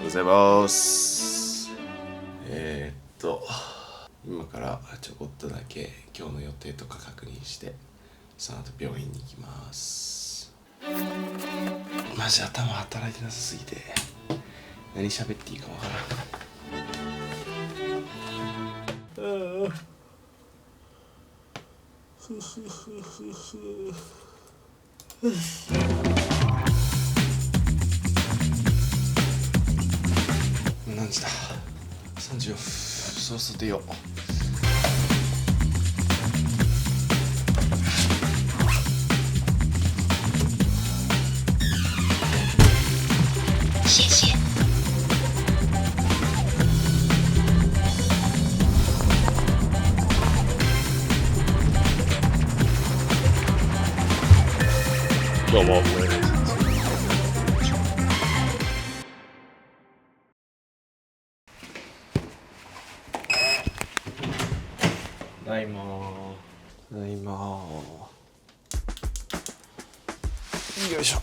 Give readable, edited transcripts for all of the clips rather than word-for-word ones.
ございます。今からちょこっとだけ今日の予定とか確認して、その後病院に行きます。マジ頭働いてなさすぎて何喋っていいかわからん。何時だ？3時よ。そろそろ出よう。谢谢。どうも。ただいまー。よいしょ。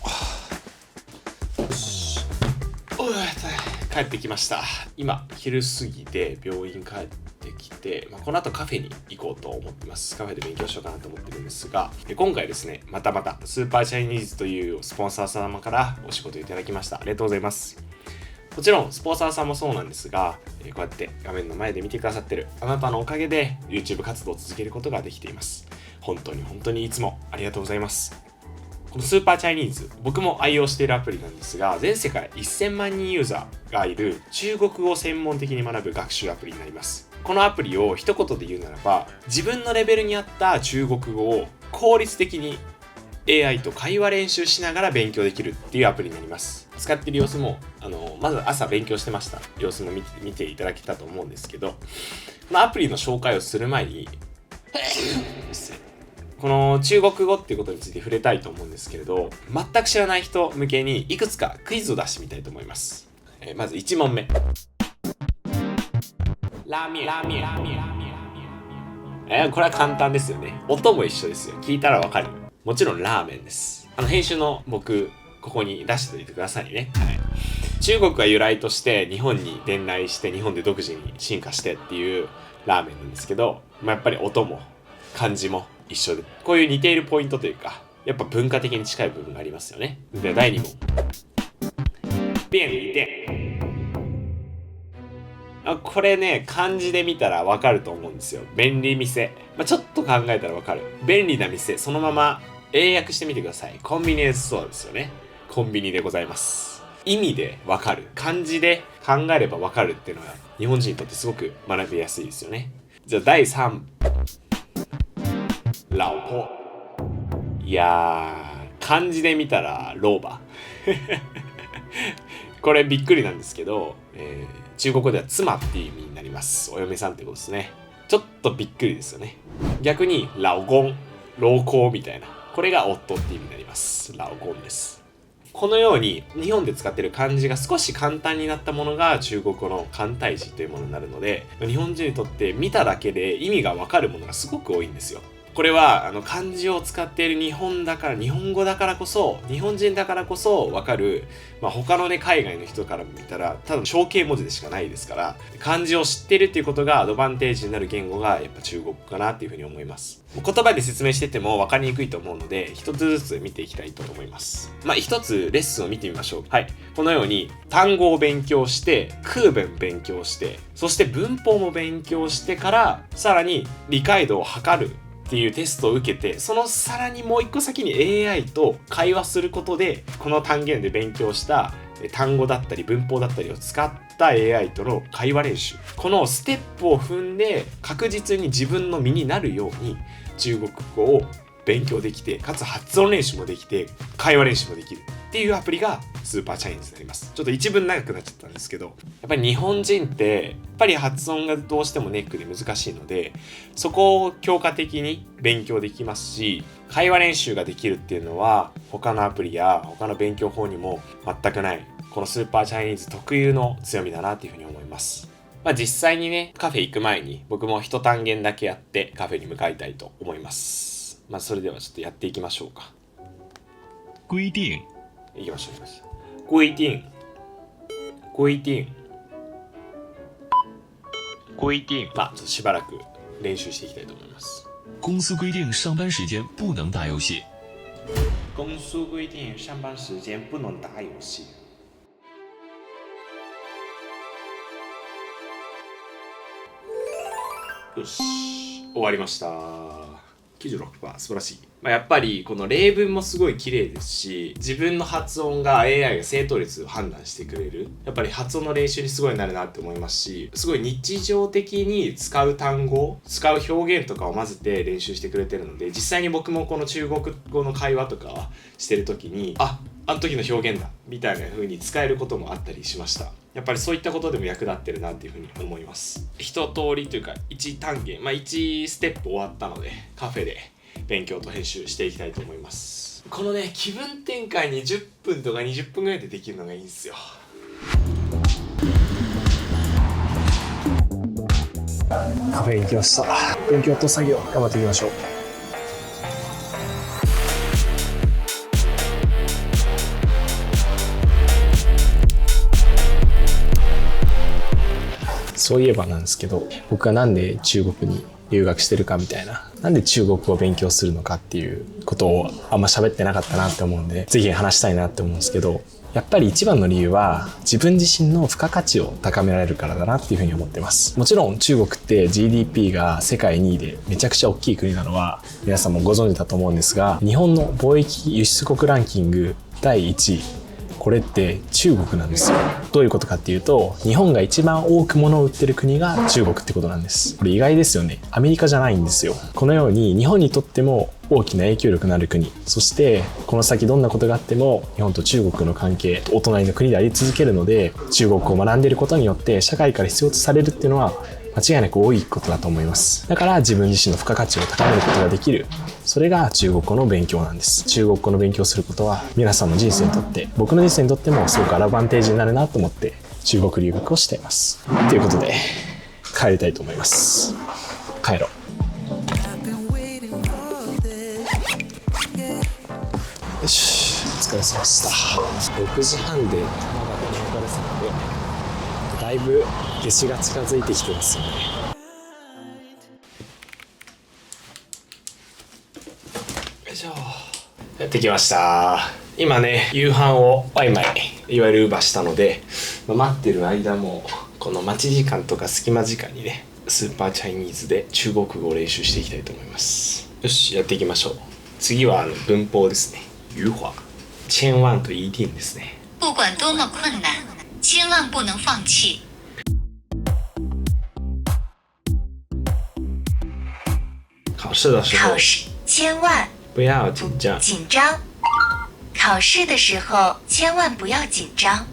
帰ってきました。今昼過ぎで病院帰ってきて、この後カフェに行こうと思ってます。カフェで勉強しようかなと思ってるんですが、今回ですね、またスーパーチャイニーズというスポンサー様からお仕事いただきました。ありがとうございます。もちろんスポンサーさんもそうなんですが、こうやって画面の前で見てくださってるあなたのおかげで YouTube 活動を続けることができています。本当にいつもありがとうございます。このスーパーチャイニーズ、僕も愛用しているアプリなんですが、全世界1000万人ユーザーがいる中国語を専門的に学ぶ学習アプリになります。このアプリを一言で言うならば、自分のレベルに合った中国語を効率的に AI と会話練習しながら勉強できるっていうアプリになります。使っている様子もまず朝勉強してました様子も見ていただけたと思うんですけど、このアプリの紹介をする前にこの中国語っていうことについて触れたいと思うんですけれど、全く知らない人向けにいくつかクイズを出してみたいと思います。まず1問目。ラーメン。これは簡単ですよね。音も一緒ですよ。聞いたらわかる。もちろんラーメンです。編集の僕、ここに出しておいてくださいね。はい。中国が由来として日本に伝来して日本で独自に進化してっていうラーメンなんですけど、やっぱり音も漢字も一緒で、こういう似ているポイントというか、やっぱ文化的に近い部分がありますよね。で、第2問。便利店。これね、漢字で見たらわかると思うんですよ。便利店。ちょっと考えたらわかる。便利な店、そのまま英訳してみてください。コンビニエンスストアですよね。コンビニでございます。意味でわかる。漢字で考えればわかるっていうのは、日本人にとってすごく学びやすいですよね。じゃあ第3。老婆。いやー、漢字で見たら老婆。これびっくりなんですけど、中国語では妻っていう意味になります。お嫁さんってことですね。ちょっとびっくりですよね。逆に老公みたいな、これが夫っていう意味になります。老公です。このように日本で使っている漢字が少し簡単になったものが中国語の簡体字というものになるので、日本人にとって見ただけで意味がわかるものがすごく多いんですよ。これは漢字を使っている日本語だからこそ、日本人だからこそ分かる、他のね海外の人から見たらただ象形文字でしかないですから、漢字を知っているっていうことがアドバンテージになる言語がやっぱ中国かなっていうふうに思います。言葉で説明してても分かりにくいと思うので、一つずつ見ていきたいと思います。一つレッスンを見てみましょう。はい、このように単語を勉強して、空文勉強して、そして文法も勉強してから、さらに理解度を測るっていうテストを受けて、そのさらにもう一個先に AI と会話することで、この単元で勉強した単語だったり文法だったりを使った AI との会話練習、このステップを踏んで確実に自分の身になるように中国語を勉強できて、かつ発音練習もできて会話練習もできるっていうアプリがスーパーチャイニーズになります。ちょっと一文長くなっちゃったんですけど、やっぱり日本人ってやっぱり発音がどうしてもネックで難しいので、そこを強化的に勉強できますし、会話練習ができるっていうのは他のアプリや他の勉強法にも全くない、このスーパーチャイニーズ特有の強みだなっていうふうに思います。実際にね、カフェ行く前に僕も一単元だけやってカフェに向かいたいと思います。それではちょっとやっていきましょうか。规定。いきましょう。规定。不一定不一定。まあちょっとしばらく練習していきたいと思います。公司规定上班时间不能打游戏。公司规定上班时间不能打遊戲。よし、終わりました。96%、素晴らしい。やっぱりこの例文もすごい綺麗ですし、自分の発音が AI が正答率を判断してくれる。やっぱり発音の練習にすごいなるなって思いますし、すごい日常的に使う単語、使う表現とかを混ぜて練習してくれてるので、実際に僕もこの中国語の会話とかしてる時に、あの時の表現だみたいな風に使えることもあったりしました。やっぱりそういったことでも役立ってるなっていうふうに思います。一通りというか1単元、1ステップ終わったので、カフェで勉強と編集していきたいと思います。このね、気分転換に10分とか20分ぐらいでできるのがいいんですよ。カフェに行きました。勉強と作業頑張っていきましょう。そういえばなんですけど、僕がなんで中国に留学してるかみたいな、なんで中国語を勉強するのかっていうことをあんま喋ってなかったなって思うんで、ぜひ話したいなって思うんですけど、やっぱり一番の理由は自分自身の付加価値を高められるからだなっていうふうに思ってます。もちろん中国って GDP が世界2位でめちゃくちゃ大きい国なのは皆さんもご存知だと思うんですが、日本の貿易輸出国ランキング第1位、これって中国なんですよ。どういうことかっていうと、日本が一番多く物を売ってる国が中国ってことなんです。これ意外ですよね。アメリカじゃないんですよ。このように日本にとっても大きな影響力のある国、そしてこの先どんなことがあっても日本と中国の関係、お隣の国であり続けるので、中国を学んでいることによって社会から必要とされるっていうのは間違いなく多いことだと思います。だから自分自身の付加価値を高めることができる。それが中国語の勉強なんです。中国語の勉強することは皆さんの人生にとって、僕の人生にとってもすごくアドバンテージになるなと思って中国留学をしています。ということで帰りたいと思います。帰ろう。よし、お疲れ様でした。6時半で玉が出かれてたので、だいぶ夏至が近づいてきてますよね。よいしょ。やってきました。今ね、夕飯をワイマイ、いわゆるウーバーしたので、待ってる間もこの待ち時間とか隙間時間にね、スーパーチャイニーズで中国語を練習していきたいと思います。よし、やっていきましょう。次は文法ですね。语法、千万と一定ですね。不管多么困難、千萬不能放棄。考試的時候，千萬不要緊張。緊張。考試的時候，千萬不要緊張。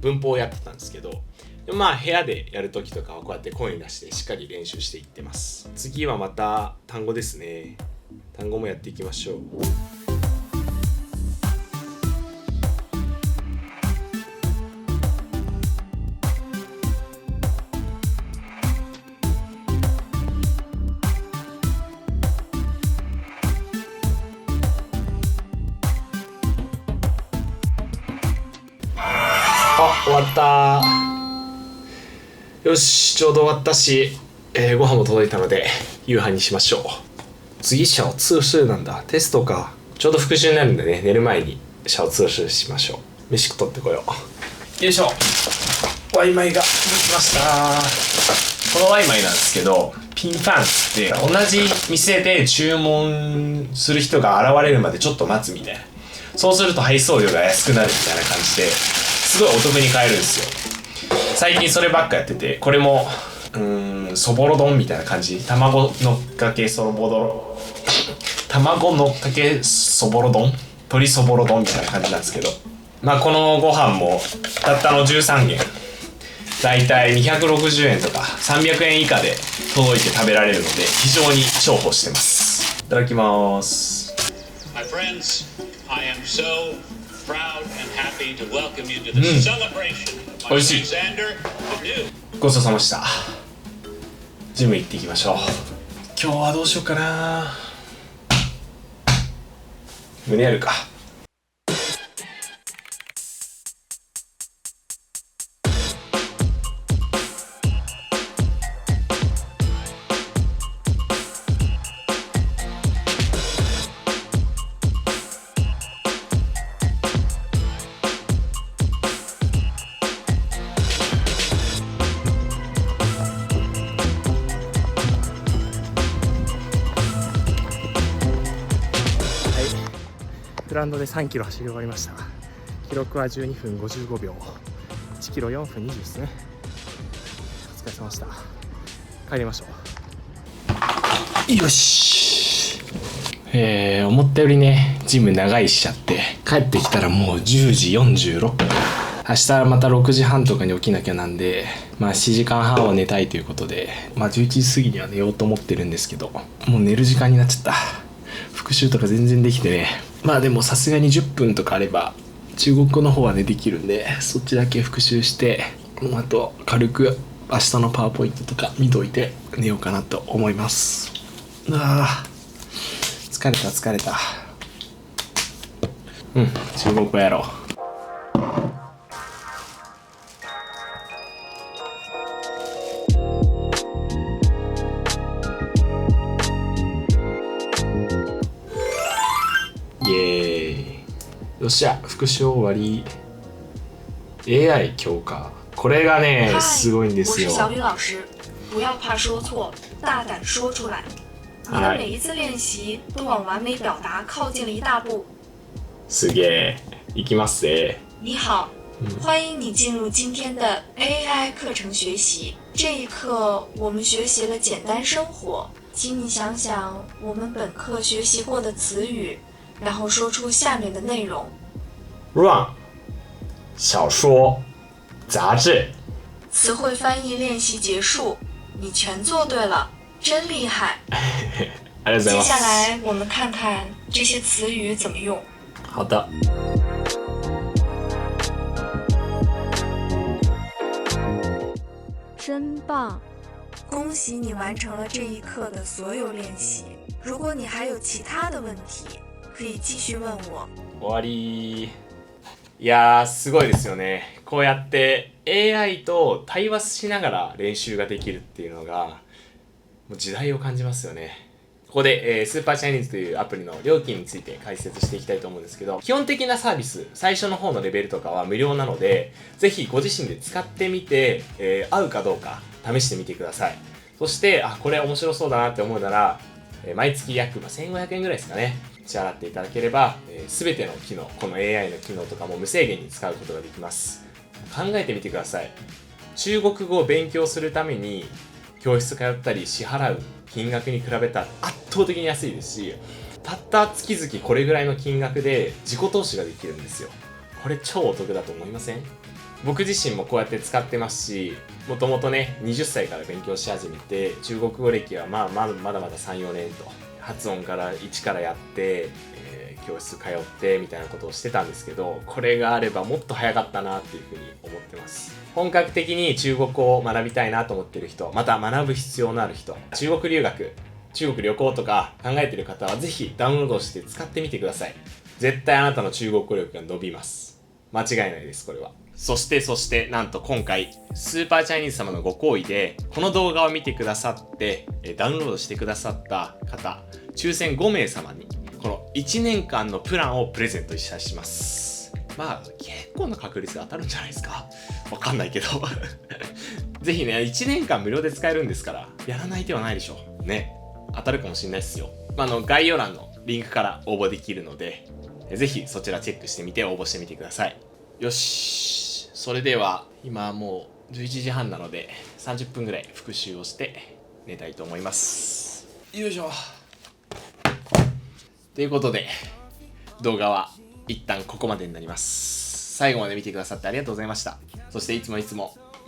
文法をやってたんですけど、部屋でやるときとかはこうやって声に出してしっかり練習していってます。次はまた単語ですね。単語もやっていきましょう。終わった。よし、ちょうど終わったし、ご飯も届いたので夕飯にしましょう。次小通試なんだ。テストか。ちょうど復習になるんでね、寝る前に小通試しましょう。飯取ってこよう。よいしょ。ワイマイが届きました。このワイマイなんですけど、ピンファンって同じ店で注文する人が現れるまでちょっと待つみたいな。そうすると配送料が安くなるみたいな感じで、すごいお得に買えるんですよ。最近そればっかやってて、これもそぼろ丼みたいな感じ。卵のっかけそぼろ卵のっかけそぼろ丼、鶏そぼろ丼みたいな感じなんですけど、このご飯もたったの13元、だいたい260円とか300円以下で届いて食べられるので非常に重宝してます。いただきます。 My friends, I am so proud and happy to welcome you to the celebration of my son Xander, the new. ごちそうさまでした。ジム行っていきましょう。今日はどうしようかな。胸あるか。グラウンドで3キロ走り終わりました。記録は12分55秒、1キロ4分20ですね。お疲れ様でした。帰りましょう。よし。思ったよりね、ジム長いしちゃって、帰ってきたらもう10時46分。明日また6時半とかに起きなきゃなんで、7時間半は寝たいということで、11時過ぎには寝ようと思ってるんですけど、もう寝る時間になっちゃった。復習とか全然できてね。でもさすがに10分とかあれば中国語の方はねできるんで、そっちだけ復習して、あと軽く明日のパワーポイントとか見といて寝ようかなと思います。疲れた。中国語やろう。イエーイ。よっしゃ、復習終わり。 AI 強化、これがねすごいんですよ。我是小雨老师，不要怕说错，大胆说出来。你的每一次练习都往完美表达靠近了一大步。すげえ。いきますぜ。你好，欢迎你进入今天的 AI 课程学习。这一课我们学习了简单生活，请你想想我们本课学习过的词语，然后说出下面的内容。run 小说、杂志。词汇翻译练习结束，你全做对了，真厉害！ありがとうございます。接下来我们看看这些词语怎么用。好的。真棒！恭喜你完成了这一课的所有练习。如果你还有其他的问题，可以继续问我。終わり。いやーすごいですよね。こうやって AI と対話しながら練習ができるっていうのがもう時代を感じますよね。ここで、スーパーチャイニーズというアプリの料金について解説していきたいと思うんですけど、基本的なサービス、最初の方のレベルとかは無料なので、ぜひご自身で使ってみて、合うかどうか試してみてください。そして、これ面白そうだなって思うなら、毎月約1500円ぐらいですかね、支払っていただければ、全ての機能、この AI の機能とかも無制限に使うことができます。考えてみてください。中国語を勉強するために教室通ったり支払う金額に比べたら圧倒的に安いですし、たった月々これぐらいの金額で自己投資ができるんですよ。これ超お得だと思いません？僕自身もこうやって使ってますし、もともとね20歳から勉強し始めて、中国語歴はまだまだ 3,4 年と、発音から一からやって、教室通ってみたいなことをしてたんですけど、これがあればもっと早かったなっていうふうに思ってます。本格的に中国語を学びたいなと思ってる人、また学ぶ必要のある人、中国留学、中国旅行とか考えてる方はぜひダウンロードして使ってみてください。絶対あなたの中国語力が伸びます。間違いないです、これは。そしてなんと今回スーパーチャイニーズ様のご厚意でこの動画を見てくださってダウンロードしてくださった方抽選5名様にこの1年間のプランをプレゼントいたします。結構な確率で当たるんじゃないですか、わかんないけどぜひね1年間無料で使えるんですからやらない手はないでしょうね。当たるかもしれないですよ。概要欄のリンクから応募できるのでぜひそちらチェックしてみて応募してみてください。よし、それでは今もう11時半なので30分ぐらい復習をして寝たいと思います。よいしょ。ということで動画は一旦ここまでになります。最後まで見てくださってありがとうございました。そしていつも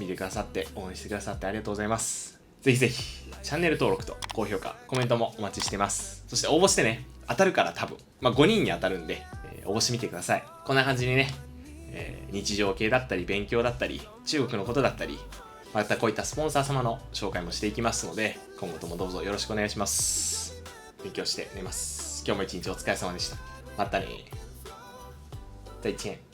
見てくださって応援してくださってありがとうございます。ぜひぜひチャンネル登録と高評価、コメントもお待ちしてます。そして応募してね、当たるから多分5人に当たるんで、応募してみてください。こんな感じにね、日常系だったり勉強だったり中国のことだったり、またこういったスポンサー様の紹介もしていきますので、今後ともどうぞよろしくお願いします。勉強して寝ます。今日も一日お疲れ様でした。ままたね。再见。